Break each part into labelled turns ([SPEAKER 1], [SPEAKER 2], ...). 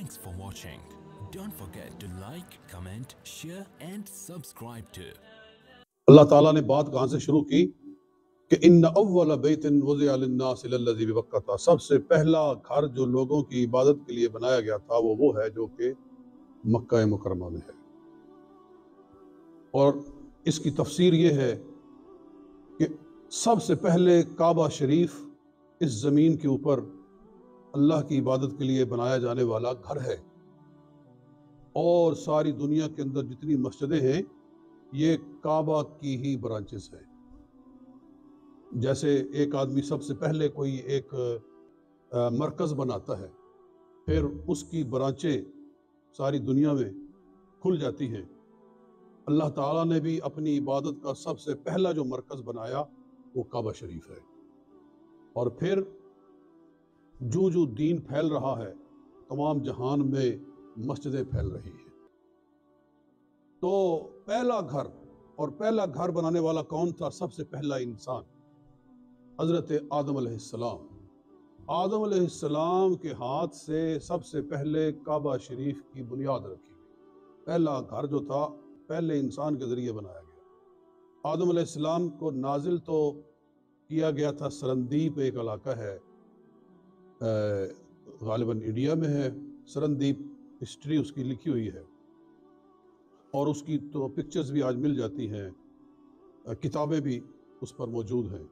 [SPEAKER 1] Thanks for watching. Don't forget to like, comment, share and subscribe to.
[SPEAKER 2] اللہ تعالیٰ نے بات کہاں سے شروع کی کہ ان اول بیت وضع للناس للذی ببکہ، سب سے پہلا گھر جو لوگوں کی عبادت کے لیے بنایا گیا تھا وہ ہے جو کہ مکہ مکرمہ میں ہے۔ اور اس کی تفسیر یہ ہے کہ سب سے پہلے کعبہ شریف اس زمین کے اوپر اللہ کی عبادت کے لیے بنایا جانے والا گھر ہے، اور ساری دنیا کے اندر جتنی مسجدیں ہیں یہ کعبہ کی ہی برانچز ہیں۔ جیسے ایک آدمی سب سے پہلے کوئی ایک مرکز بناتا ہے، پھر اس کی برانچیں ساری دنیا میں کھل جاتی ہیں، اللہ تعالیٰ نے بھی اپنی عبادت کا سب سے پہلا جو مرکز بنایا وہ کعبہ شریف ہے۔ اور پھر جو دین پھیل رہا ہے تمام جہان میں مسجدیں پھیل رہی ہیں۔ تو پہلا گھر بنانے والا کون تھا؟ سب سے پہلا انسان حضرت آدم علیہ السلام۔ آدم علیہ السلام کے ہاتھ سے سب سے پہلے کعبہ شریف کی بنیاد رکھی گئی۔ پہلا گھر جو تھا پہلے انسان کے ذریعے بنایا گیا۔ آدم علیہ السلام کو نازل تو کیا گیا تھا سرندیپ، ایک علاقہ ہے غالباً انڈیا میں ہے، سرندیپ ہسٹری اس کی لکھی ہوئی ہے، اور اس کی تو پکچرز بھی آج مل جاتی ہیں، کتابیں بھی اس پر موجود ہیں۔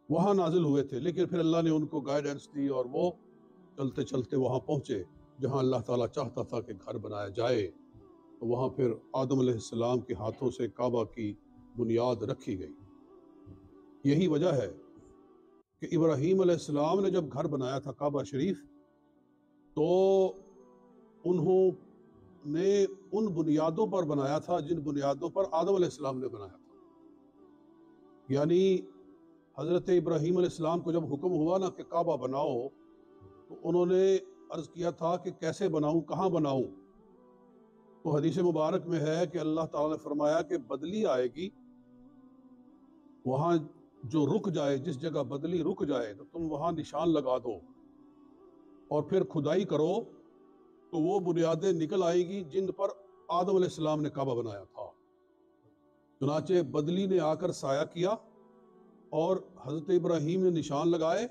[SPEAKER 2] وہاں نازل ہوئے تھے، لیکن پھر اللہ نے ان کو گائیڈنس دی اور وہ چلتے چلتے وہاں پہنچے جہاں اللہ تعالیٰ چاہتا تھا کہ گھر بنایا جائے، تو وہاں پھر آدم علیہ السلام کے ہاتھوں سے کعبہ کی بنیاد رکھی گئی۔ یہی وجہ ہے کہ ابراہیم علیہ السلام نے جب گھر بنایا تھا کعبہ شریف تو انہوں نے ان بنیادوں پر بنایا تھا جن بنیادوں پر آدم علیہ السلام نے بنایا تھا۔ یعنی حضرت ابراہیم علیہ السلام کو جب حکم ہوا نا کہ کعبہ بناؤ، تو انہوں نے عرض کیا تھا کہ کیسے بناؤں، کہاں بناؤں؟ تو حدیث مبارک میں ہے کہ اللہ تعالیٰ نے فرمایا کہ بدلی آئے گی، وہاں جو رک جائے، جس جگہ بدلی رک جائے تو تم وہاں نشان لگا دو اور پھر کھدائی کرو، تو وہ بنیادیں نکل آئیں گی جن پر آدم علیہ السلام نے کعبہ بنایا تھا۔ چنانچہ بدلی نے آ کر سایہ کیا اور حضرت ابراہیم نے نشان لگائے،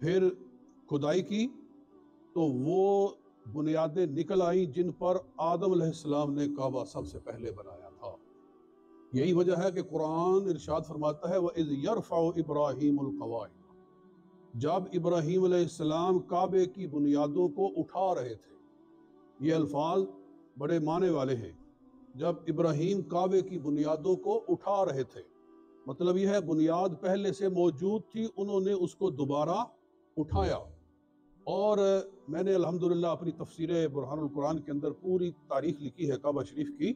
[SPEAKER 2] پھر کھدائی کی تو وہ بنیادیں نکل آئیں جن پر آدم علیہ السلام نے کعبہ سب سے پہلے بنایا تھا۔ یہی وجہ ہے کہ قرآن ارشاد فرماتا ہے وَإِذْ يَرْفَعُ إِبْرَاهِيمُ الْقَوَاعِدَ، جب ابراہیم علیہ السلام کعبے کی بنیادوں کو اٹھا رہے تھے۔ یہ الفاظ بڑے معنی والے ہیں۔ جب ابراہیم کعبے کی بنیادوں کو اٹھا رہے تھے، مطلب یہ ہے بنیاد پہلے سے موجود تھی، انہوں نے اس کو دوبارہ اٹھایا۔ اور میں نے الحمدللہ اپنی تفسیر برہان القرآن کے اندر پوری تاریخ لکھی ہے کعبہ شریف کی،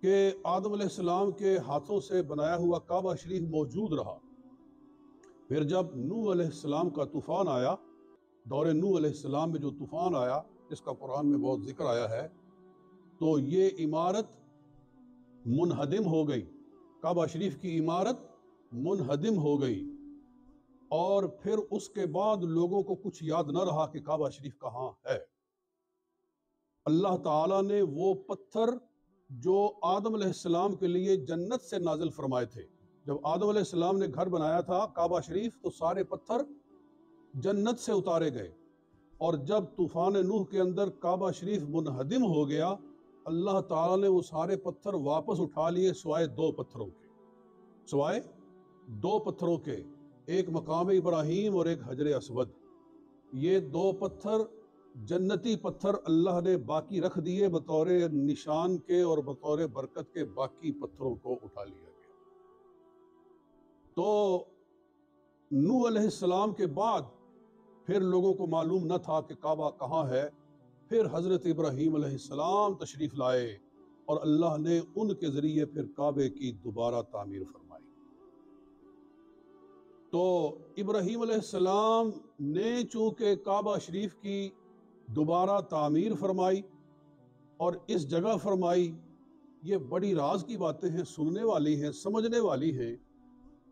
[SPEAKER 2] کہ آدم علیہ السلام کے ہاتھوں سے بنایا ہوا کعبہ شریف موجود رہا۔ پھر جب نوح علیہ السلام کا طوفان آیا، دور نوح علیہ السلام میں جو طوفان آیا جس کا قرآن میں بہت ذکر آیا ہے، تو یہ عمارت منہدم ہو گئی، کعبہ شریف کی عمارت منہدم ہو گئی، اور پھر اس کے بعد لوگوں کو کچھ یاد نہ رہا کہ کعبہ شریف کہاں ہے۔ اللہ تعالیٰ نے وہ پتھر جو آدم علیہ السلام کے لیے جنت سے نازل فرمائے تھے، جب آدم علیہ السلام نے گھر بنایا تھا کعبہ شریف تو سارے پتھر جنت سے اتارے گئے، اور جب طوفان نوح کے اندر کعبہ شریف منہدم ہو گیا، اللہ تعالیٰ نے وہ سارے پتھر واپس اٹھا لیے سوائے دو پتھروں کے، ایک مقام ابراہیم اور ایک حجر اسود۔ یہ دو پتھر جنتی پتھر اللہ نے باقی رکھ دیے بطور نشان کے، اور بطور برکت کے باقی پتھروں کو اٹھا لیا گیا۔ تو نوح علیہ السلام کے بعد پھر لوگوں کو معلوم نہ تھا کہ کعبہ کہاں ہے، پھر حضرت ابراہیم علیہ السلام تشریف لائے اور اللہ نے ان کے ذریعے پھر کعبے کی دوبارہ تعمیر فرمائی۔ تو ابراہیم علیہ السلام نے چونکہ کعبہ شریف کی دوبارہ تعمیر فرمائی اور اس جگہ فرمائی، یہ بڑی راز کی باتیں ہیں، سننے والی ہیں، سمجھنے والی ہیں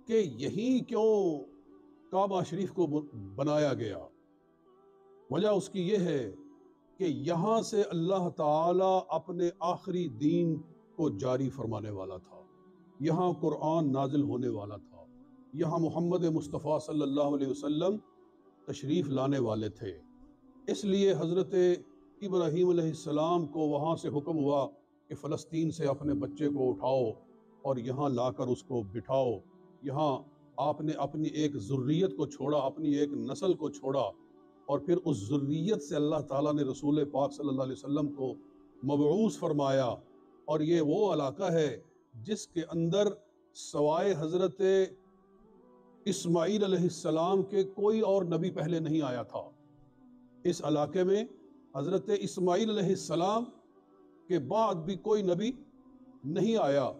[SPEAKER 2] کہ یہیں کیوں کعبہ شریف کو بنایا گیا۔ وجہ اس کی یہ ہے کہ یہاں سے اللہ تعالیٰ اپنے آخری دین کو جاری فرمانے والا تھا، یہاں قرآن نازل ہونے والا تھا، یہاں محمد مصطفیٰ صلی اللہ علیہ وسلم تشریف لانے والے تھے۔ اس لیے حضرت ابراہیم علیہ السلام کو وہاں سے حکم ہوا کہ فلسطین سے اپنے بچے کو اٹھاؤ اور یہاں لا کر اس کو بٹھاؤ۔ یہاں آپ نے اپنی ایک ذریت کو چھوڑا، اپنی ایک نسل کو چھوڑا، اور پھر اس ذریت سے اللہ تعالیٰ نے رسول پاک صلی اللہ علیہ وسلم کو مبعوث فرمایا۔ اور یہ وہ علاقہ ہے جس کے اندر سوائے حضرت اسماعیل علیہ السلام کے کوئی اور نبی پہلے نہیں آیا تھا۔ اس علاقے میں حضرت اسماعیل علیہ السلام کے بعد بھی کوئی نبی نہیں آیا۔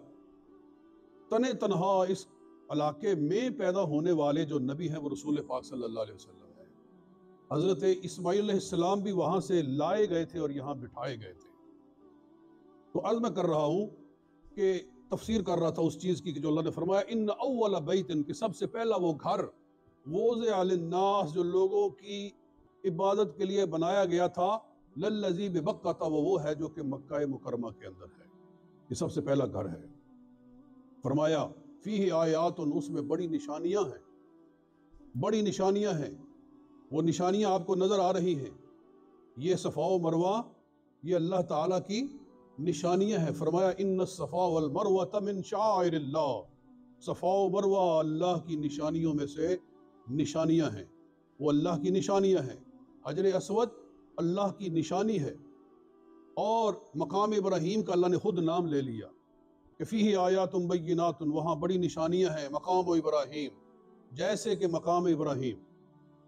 [SPEAKER 2] تنہا اس علاقے میں پیدا ہونے والے جو نبی ہیں وہ رسول پاک صلی اللہ علیہ وسلم ہیں۔ حضرت اسماعیل علیہ السلام بھی وہاں سے لائے گئے تھے اور یہاں بٹھائے گئے تھے۔ تو عرض میں کر رہا ہوں کہ تفسیر کر رہا تھا اس چیز کی کہ جو اللہ نے فرمایا ان اول بیت، کہ سب سے پہلا وہ گھر وضع للناس جو لوگوں کی عبادت کے لیے بنایا گیا تھا، للذی ببکہ، وہ ہے جو کہ مکہ مکرمہ کے اندر ہے۔ یہ سب سے پہلا گھر ہے۔ فرمایا فیہ آیات، اس میں بڑی نشانیاں ہیں، بڑی نشانیاں ہیں۔ وہ نشانیاں آپ کو نظر آ رہی ہیں، یہ صفا و مروہ یہ اللہ تعالیٰ کی نشانیاں ہیں۔ فرمایا ان الصفا والمروہ من شعائر اللہ، صفا و مروہ اللہ کی نشانیوں میں سے نشانیاں ہیں، وہ اللہ کی نشانیاں ہیں۔ حجر اسود اللہ کی نشانی ہے، اور مقام ابراہیم کا اللہ نے خود نام لے لیا کہ فیہ آیات بینات، وہاں بڑی نشانیاں ہیں مقام ابراہیم، جیسے کہ مقام ابراہیم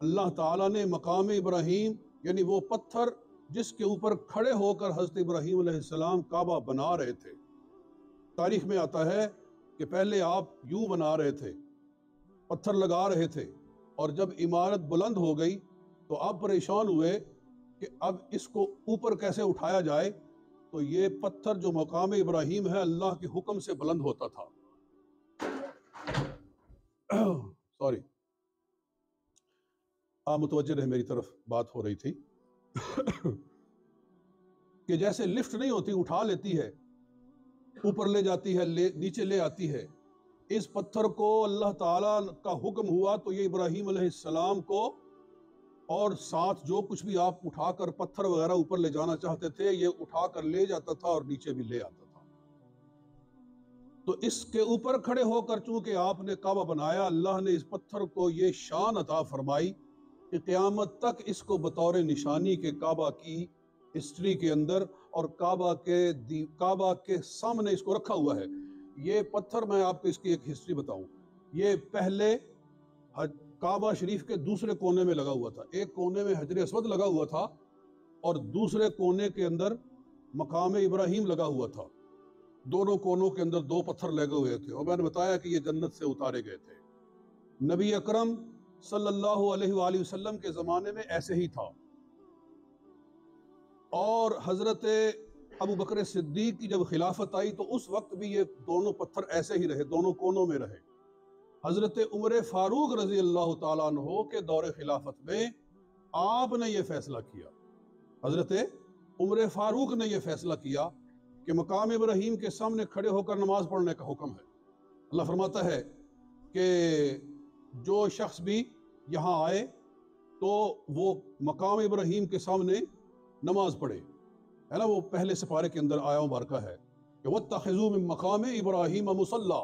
[SPEAKER 2] اللہ تعالیٰ نے مقام ابراہیم یعنی وہ پتھر جس کے اوپر کھڑے ہو کر حضرت ابراہیم علیہ السلام کعبہ بنا رہے تھے۔ تاریخ میں آتا ہے کہ پہلے آپ یوں بنا رہے تھے، پتھر لگا رہے تھے، اور جب عمارت بلند ہو گئی تو آپ پریشان ہوئے کہ اب اس کو اوپر کیسے اٹھایا جائے، تو یہ پتھر جو مقام ابراہیم ہے اللہ کے حکم سے بلند ہوتا تھا۔ سوری، آپ متوجہ رہے، میری طرف بات ہو رہی تھی کہ جیسے لفٹ نہیں ہوتی، اٹھا لیتی ہے، اوپر لے جاتی ہے، نیچے لے آتی ہے، اس پتھر کو اللہ تعالیٰ کا حکم ہوا تو یہ ابراہیم علیہ السلام کو اور ساتھ جو کچھ بھی آپ اٹھا کر پتھر وغیرہ اوپر لے جانا چاہتے تھے یہ اٹھا کر لے جاتا تھا اور نیچے بھی لے آتا تھا۔ تو اس کے اوپر کھڑے ہو کر چونکہ آپ نے کعبہ بنایا، اللہ نے اس پتھر کو یہ شان عطا فرمائی کہ قیامت تک اس کو بطور نشانی کے کعبہ کی ہسٹری کے اندر اور کعبہ کے سامنے اس کو رکھا ہوا ہے۔ یہ پتھر میں آپ کو اس کی ایک ہسٹری بتاؤں، یہ پہلے کعبہ شریف کے دوسرے کونے میں لگا ہوا تھا، ایک کونے میں حجر اسود لگا ہوا تھا اور دوسرے کونے کے اندر مقام ابراہیم لگا ہوا تھا۔ دونوں کونوں کے اندر دو پتھر لگے ہوئے تھے، اور میں نے بتایا کہ یہ جنت سے اتارے گئے تھے۔ نبی اکرم صلی اللہ علیہ وآلہ وسلم کے زمانے میں ایسے ہی تھا، اور حضرت ابو بکر صدیق کی جب خلافت آئی تو اس وقت بھی یہ دونوں پتھر ایسے ہی رہے، دونوں کونوں میں رہے۔ حضرت عمر فاروق رضی اللہ تعالیٰ عنہ کے دور خلافت میں آپ نے یہ فیصلہ کیا، حضرت عمر فاروق نے یہ فیصلہ کیا کہ مقام ابراہیم کے سامنے کھڑے ہو کر نماز پڑھنے کا حکم ہے۔ اللہ فرماتا ہے کہ جو شخص بھی یہاں آئے تو وہ مقام ابراہیم کے سامنے نماز پڑھے، ہے نا، وہ پہلے سپارے کے اندر آیا مبارکہ ہے کہ وَاتَّخِذُوا مِن مَقَامِ إِبْرَاهِيمَ مُصَلَّى،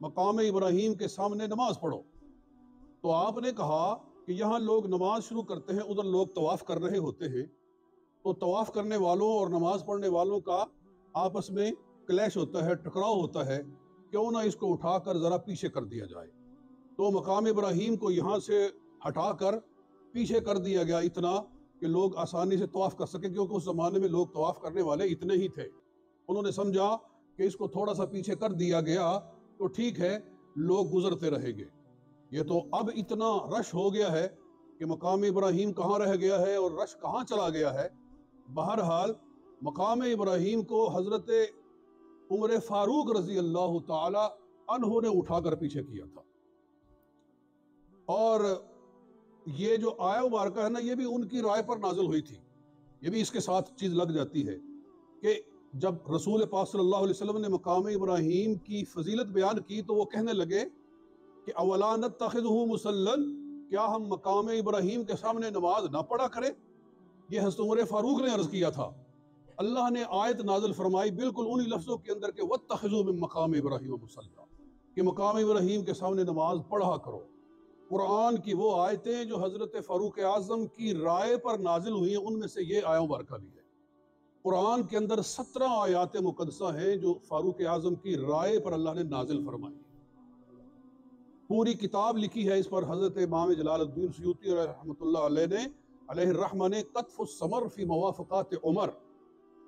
[SPEAKER 2] مقام ابراہیم کے سامنے نماز پڑھو۔ تو آپ نے کہا کہ یہاں لوگ نماز شروع کرتے ہیں، ادھر لوگ طواف کر رہے ہوتے ہیں، تو طواف کرنے والوں اور نماز پڑھنے والوں کا آپس میں کلیش ہوتا ہے، ٹکراؤ ہوتا ہے، کیوں نہ اس کو اٹھا کر ذرا پیچھے کر دیا جائے۔ تو مقام ابراہیم کو یہاں سے ہٹا کر پیچھے کر دیا گیا، اتنا کہ لوگ آسانی سے طواف کر سکیں، کیونکہ اس زمانے میں لوگ طواف کرنے والے اتنے ہی تھے۔ انہوں نے سمجھا کہ اس کو تھوڑا سا پیچھے کر دیا گیا تو ٹھیک ہے، لوگ گزرتے رہیں گے۔ یہ تو اب اتنا رش ہو گیا ہے کہ مقام ابراہیم کہاں رہ گیا ہے اور رش کہاں چلا گیا ہے۔ بہرحال مقام ابراہیم کو حضرت عمر فاروق رضی اللہ تعالی عنہ نے اٹھا کر پیچھے کیا تھا، اور یہ جو آیا مبارکہ ہے نا، یہ بھی ان کی رائے پر نازل ہوئی تھی. یہ بھی اس کے ساتھ چیز لگ جاتی ہے کہ جب رسول پاک صلی اللہ علیہ وسلم نے مقام ابراہیم کی فضیلت بیان کی تو وہ کہنے لگے کہ اولا نتخذہ مصلا، کیا ہم مقام ابراہیم کے سامنے نماز نہ پڑھا کریں؟ یہ حضرت عمر فاروق نے عرض کیا تھا. اللہ نے آیت نازل فرمائی بالکل انہی لفظوں کے اندر کہ واتخذوا من مقام ابراہیم مصلا، کہ مقام ابراہیم کے سامنے نماز پڑھا کرو. قرآن کی وہ آیتیں جو حضرت فاروق اعظم کی رائے پر نازل ہوئی ہیں، ان میں سے یہ آیا مبارکہ بھی ہے. قرآن کے اندر 17 آیات مقدسہ ہیں جو فاروق اعظم کی رائے پر اللہ نے نازل فرمائی. پوری کتاب لکھی ہے اس پر حضرت امام جلال الدین سیوطی رحمۃ اللہ علیہ الرحمہ نے قطف الثمر فی موافقات عمر.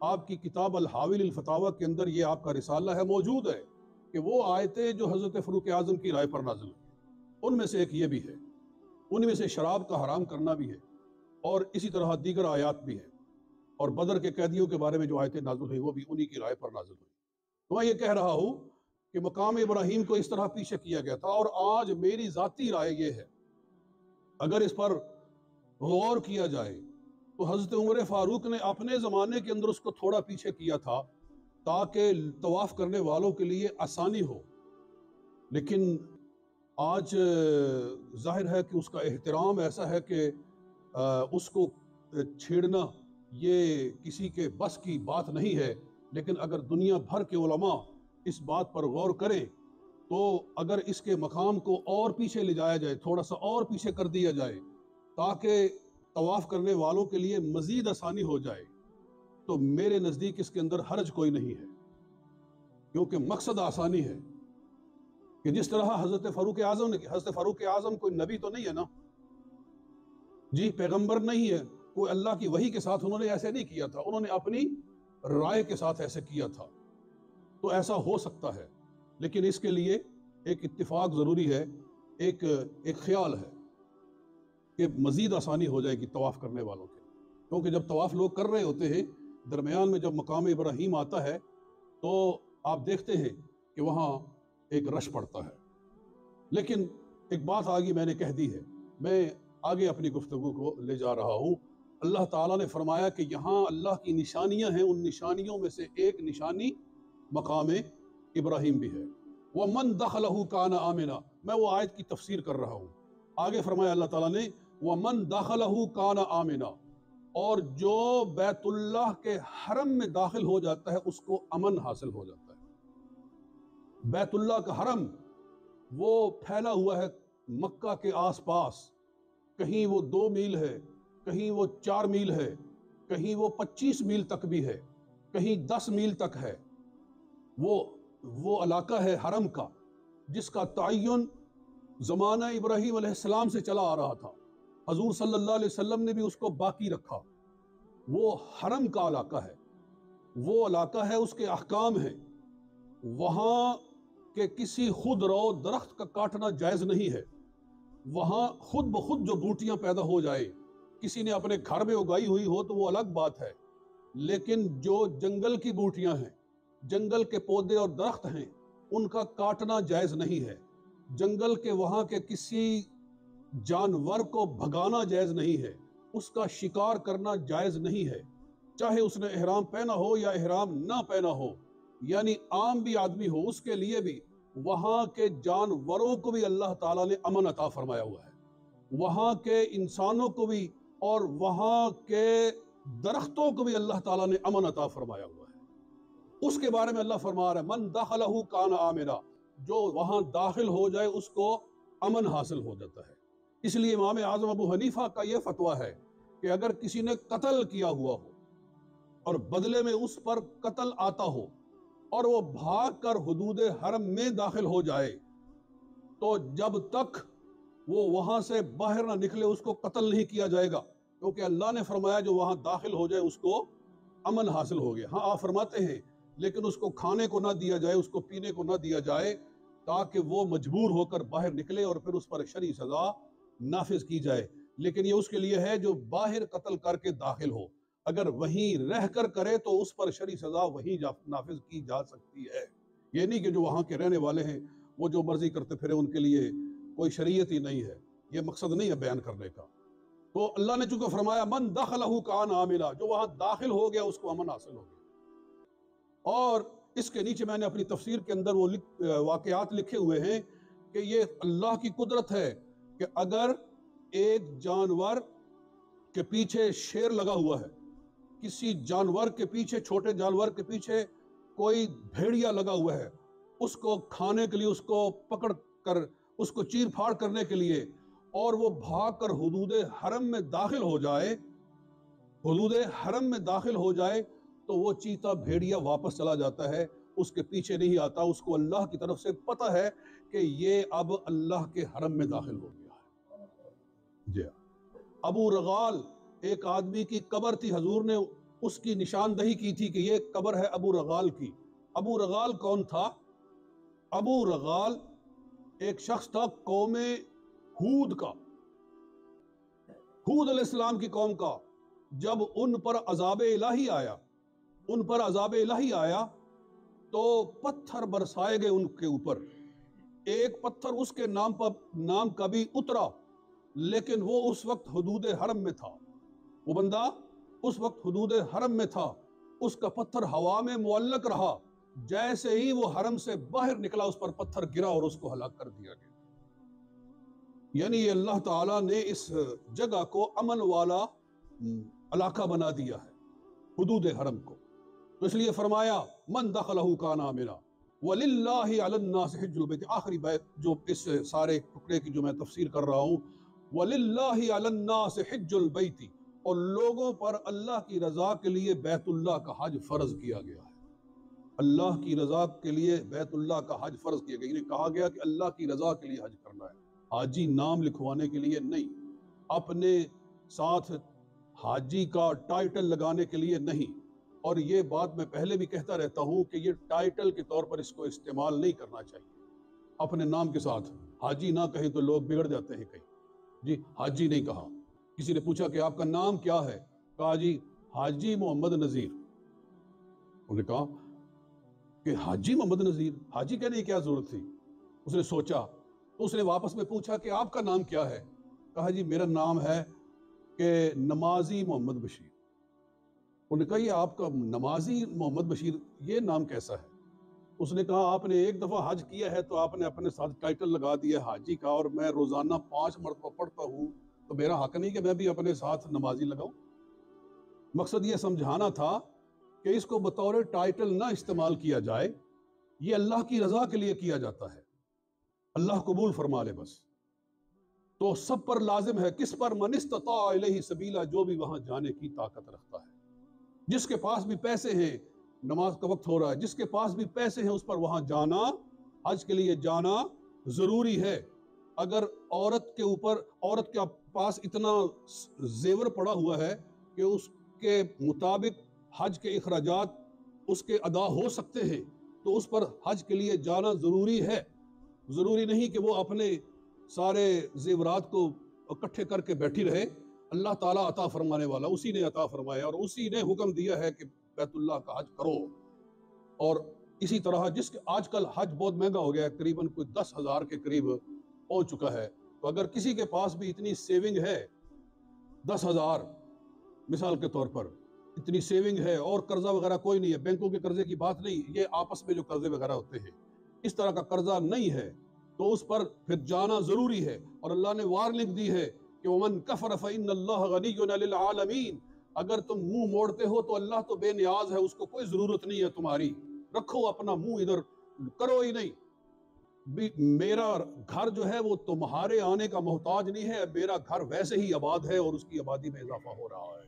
[SPEAKER 2] آپ کی کتاب الحاوی للفتاوی کے اندر یہ آپ کا رسالہ ہے، موجود ہے کہ وہ آیتیں جو حضرت فاروق اعظم کی رائے پر نازل ہوئی، ان میں سے ایک یہ بھی ہے. ان میں سے شراب کا حرام کرنا بھی ہے، اور اسی طرح دیگر آیات بھی ہیں. اور بدر کے قیدیوں کے بارے میں جو آیتیں نازل ہوئی وہ بھی انہی کی رائے پر نازل ہوئی. تو میں یہ کہہ رہا ہوں کہ مقام ابراہیم کو اس طرح پیچھے کیا گیا تھا. اور آج میری ذاتی رائے یہ ہے، اگر اس پر غور کیا جائے تو حضرت عمر فاروق نے اپنے زمانے کے اندر اس کو تھوڑا پیچھے کیا تھا تاکہ طواف کرنے والوں کے لیے آسانی ہو. لیکن آج ظاہر ہے کہ اس کا احترام ایسا ہے کہ اس کو چھیڑنا یہ کسی کے بس کی بات نہیں ہے. لیکن اگر دنیا بھر کے علماء اس بات پر غور کریں تو اگر اس کے مقام کو اور پیچھے لے جایا جائے، تھوڑا سا اور پیچھے کر دیا جائے تاکہ طواف کرنے والوں کے لیے مزید آسانی ہو جائے، تو میرے نزدیک اس کے اندر حرج کوئی نہیں ہے، کیونکہ مقصد آسانی ہے. کہ جس طرح حضرت فاروق اعظم نے، حضرت فاروق اعظم کوئی نبی تو نہیں ہے نا جی، پیغمبر نہیں ہے، کوئی اللہ کی وحی کے ساتھ انہوں نے ایسے نہیں کیا تھا، انہوں نے اپنی رائے کے ساتھ ایسے کیا تھا. تو ایسا ہو سکتا ہے، لیکن اس کے لیے ایک اتفاق ضروری ہے، ایک خیال ہے کہ مزید آسانی ہو جائے گی طواف کرنے والوں کے. کیونکہ جب طواف لوگ کر رہے ہوتے ہیں، درمیان میں جب مقام ابراہیم آتا ہے تو آپ دیکھتے ہیں کہ وہاں ایک رش پڑتا ہے. لیکن ایک بات آگے میں نے کہہ دی ہے، میں آگے اپنی گفتگو کو لے جا رہا ہوں. اللہ تعالیٰ نے فرمایا کہ یہاں اللہ کی نشانیاں ہیں، ان نشانیوں میں سے ایک نشانی مقام ابراہیم بھی ہے. وَمَن دَخَلَهُ كَانَ آمِنًا، میں وہ آیت کی تفسیر کر رہا ہوں. آگے فرمایا اللہ تعالیٰ نے وَمَن دَخَلَهُ كَانَ آمِنًا، اور جو بیت اللہ کے حرم میں داخل ہو جاتا ہے اس کو امن حاصل ہو جاتا ہے. بیت اللہ کا حرم وہ پھیلا ہوا ہے مکہ کے آس پاس، کہیں وہ 2 میل ہے، کہیں وہ 4 میل ہے، کہیں وہ 25 میل تک بھی ہے، کہیں 10 میل تک ہے. وہ علاقہ ہے حرم کا جس کا تعین زمانہ ابراہیم علیہ السلام سے چلا آ رہا تھا. حضور صلی اللہ علیہ وسلم نے بھی اس کو باقی رکھا. وہ حرم کا علاقہ ہے، وہ علاقہ ہے، اس کے احکام ہیں. وہاں کہ کسی خود رو درخت کا کاٹنا جائز نہیں ہے. وہاں خود بخود جو بوٹیاں پیدا ہو جائے، کسی نے اپنے گھر میں اگائی ہوئی ہو تو وہ الگ بات ہے، لیکن جو جنگل کی بوٹیاں ہیں، جنگل کے پودے اور درخت ہیں، ان کا کاٹنا جائز نہیں ہے. جنگل کے وہاں کے کسی جانور کو بھگانا جائز نہیں ہے، اس کا شکار کرنا جائز نہیں ہے، چاہے اس نے احرام پہنا ہو یا احرام نہ پہنا ہو، یعنی عام بھی آدمی ہو، اس کے لیے بھی وہاں کے جانوروں کو بھی اللہ تعالیٰ نے امن عطا فرمایا ہوا ہے. وہاں کے انسانوں کو بھی اور وہاں کے درختوں کو بھی اللہ تعالیٰ نے امن عطا فرمایا ہوا ہے. اس کے بارے میں اللہ فرما رہا ہے من دخلہ کان آمنا، جو وہاں داخل ہو جائے اس کو امن حاصل ہو جاتا ہے. اس لیے امام اعظم ابو حنیفہ کا یہ فتویٰ ہے کہ اگر کسی نے قتل کیا ہوا ہو اور بدلے میں اس پر قتل آتا ہو اور وہ بھاگ کر حدود حرم میں داخل ہو جائے تو جب تک وہ وہاں سے باہر نہ نکلے اس کو قتل نہیں کیا جائے گا، کیونکہ اللہ نے فرمایا جو وہاں داخل ہو جائے اس کو امن حاصل ہو گیا. ہاں آپ فرماتے ہیں لیکن اس کو کھانے کو نہ دیا جائے، اس کو پینے کو نہ دیا جائے تاکہ وہ مجبور ہو کر باہر نکلے اور پھر اس پر شرعی سزا نافذ کی جائے. لیکن یہ اس کے لیے ہے جو باہر قتل کر کے داخل ہو. اگر وہیں رہ کر کرے تو اس پر شرعی سزا وہیں نافذ کی جا سکتی ہے. یہ نہیں کہ جو وہاں کے رہنے والے ہیں وہ جو مرضی کرتے پھرے، ان کے لیے کوئی شریعت ہی نہیں ہے. یہ مقصد نہیں ہے بیان کرنے کا. تو اللہ نے چونکہ فرمایا من دخلہ کان آمنا، جو وہاں داخل ہو گیا اس کو امن حاصل ہو گیا. اور اس کے نیچے میں نے اپنی تفسیر کے اندر وہ واقعات لکھے ہوئے ہیں کہ یہ اللہ کی قدرت ہے کہ اگر ایک جانور کے پیچھے شیر لگا ہوا ہے، کسی جانور کے پیچھے، چھوٹے جانور کے پیچھے کوئی بھیڑیا لگا ہوا ہے، اس کو کھانے کے لیے، اس کو پکڑ کر، اس کو چیر پھاڑ کرنے کے لیے، اور وہ بھاگ کر حدود حرم میں داخل ہو جائے، حدود حرم میں داخل ہو جائے، تو وہ چیتا بھیڑیا واپس چلا جاتا ہے، اس کے پیچھے نہیں آتا. اس کو اللہ کی طرف سے پتہ ہے کہ یہ اب اللہ کے حرم میں داخل ہو گیا ہے. جی ابو رغال ایک آدمی کی قبر تھی، حضور نے اس کی نشاندہی کی تھی کہ یہ قبر ہے ابو رغال کی. ابو رغال کون تھا؟ ابو رغال ایک شخص تھا قوم ہود کا، ہود علیہ السلام کی قوم کا. جب ان پر عذاب الہی آیا تو پتھر برسائے گئے ان کے اوپر. ایک پتھر اس کے نام کا بھی اترا، لیکن وہ اس وقت حدود حرم میں تھا. وہ بندہ اس وقت حدود حرم میں تھا، اس کا پتھر ہوا میں معلق رہا. جیسے ہی وہ حرم سے باہر نکلا اس پر پتھر گرا اور اس کو ہلاک کر دیا گیا. یعنی یہ اللہ تعالیٰ نے اس جگہ کو امن والا علاقہ بنا دیا ہے، حدود حرم کو. تو اس لیے فرمایا من دخلہ کان آمنا وَلِلَّهِ عَلَى النَّاسِ حِجُّ الْبَيْتِ. آخری بیت جو اس سارے ٹکڑے کی جو میں تفسیر کر رہا ہوں، وَلِلَّهِ عَلَى النَّاسِ حِجُّ الْبَيْتِ، اور لوگوں پر اللہ کی رضا کے لیے بیت اللہ کا حج فرض کیا گیا ہے. اللہ کی رضا کے لیے بیت اللہ کا حج فرض کیا گیا، یعنی کہا گیا کہ اللہ کی رضا کے لیے حج کرنا ہے، حاجی نام لکھوانے کے لیے نہیں، اپنے ساتھ حاجی کا ٹائٹل لگانے کے لیے نہیں. اور یہ بات میں پہلے بھی کہتا رہتا ہوں کہ یہ ٹائٹل کے طور پر اس کو استعمال نہیں کرنا چاہیے. اپنے نام کے ساتھ حاجی نہ کہیں تو لوگ بگڑ جاتے ہیں. کہیں جی حاجی نہیں کہا. کسی نے پوچھا کہ آپ کا نام کیا ہے؟ کہا جی حاجی محمد نذیر. انہوں نے کہا کہ حاجی محمد نذیر، حاجی کہنے کی کیا ضرورت تھی؟ اس نے سوچا تو اس نے واپس میں پوچھا کہ آپ کا نام کیا ہے؟ کہا جی میرا نام ہے کہ نمازی محمد بشیر. انہوں نے کہا یہ آپ کا نمازی محمد بشیر، یہ نام کیسا ہے؟ اس نے کہا آپ نے ایک دفعہ حج کیا ہے تو آپ نے اپنے ساتھ ٹائٹل لگا دیا حاجی کا، اور میں روزانہ 5 مرتبہ پڑھتا ہوں تو میرا حق نہیں کہ میں بھی اپنے ساتھ نمازی لگاؤں. مقصد یہ سمجھانا تھا کہ اس کو بطور ٹائٹل نہ استعمال کیا جائے، یہ اللہ کی رضا کے لیے کیا جاتا ہے، اللہ قبول فرما لے بس. تو سب پر لازم ہے، کس پر؟ من استطاع الیہ سبیلا، جو بھی وہاں جانے کی طاقت رکھتا ہے. جس کے پاس بھی پیسے ہیں، نماز کا وقت ہو رہا ہے، جس کے پاس بھی پیسے ہیں اس پر وہاں جانا، حج کے لیے جانا ضروری ہے. اگر عورت کے پاس اتنا زیور پڑا ہوا ہے کہ اس کے مطابق حج کے اخراجات اس کے ادا ہو سکتے ہیں تو اس پر حج کے لیے جانا ضروری ہے. ضروری نہیں کہ وہ اپنے سارے زیورات کو اکٹھے کر کے بیٹھی رہے. اللہ تعالیٰ عطا فرمانے والا، اسی نے عطا فرمایا اور اسی نے حکم دیا ہے کہ بیت اللہ کا حج کرو. اور اسی طرح جس کے آج کل حج بہت مہنگا ہو گیا ہے، قریباً کوئی 10,000 کے قریب پہنچ چکا ہے. تو اگر کسی کے پاس بھی اتنی سیونگ ہے، 10,000 مثال کے طور پر اتنی سیونگ ہے، اور قرضہ وغیرہ کوئی نہیں ہے، بینکوں کے قرضے کی بات نہیں، یہ آپس میں جو قرضے وغیرہ ہوتے ہیں اس طرح کا قرضہ نہیں ہے، تو اس پر پھر جانا ضروری ہے. اور اللہ نے وارننگ دی ہے کہ وَمَن كَفَرَ فَإِنَّ اللَّهَ غَنِيٌّ عَنِ الْعَالَمِينَ. اگر تم منہ موڑتے ہو تو اللہ تو بے نیاز ہے، اس کو کوئی ضرورت نہیں ہے تمہاری. رکھو اپنا منہ ادھر، کرو ہی نہیں. میرا گھر جو ہے وہ تمہارے آنے کا محتاج نہیں ہے، میرا گھر ویسے ہی آباد ہے اور اس کی آبادی میں اضافہ ہو رہا ہے.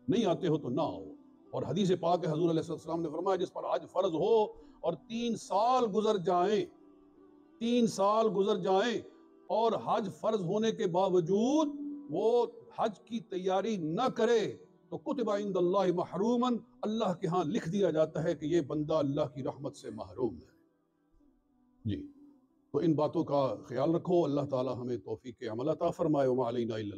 [SPEAKER 2] نہیں آتے ہو تو نہ آؤ. اور حدیث پاک حضور علیہ السلام نے فرمایا جس پر حج فرض ہو اور 3 سال گزر جائیں، 3 سال گزر جائیں اور حج فرض ہونے کے باوجود وہ حج کی تیاری نہ کرے تو کتب عند اللہ محروما، اللہ کے ہاں لکھ دیا جاتا ہے کہ یہ بندہ اللہ کی رحمت سے محروم ہے. جی تو ان باتوں کا خیال رکھو. اللہ تعالی ہمیں توفیق عمل عطا فرمائے. وما علینا الا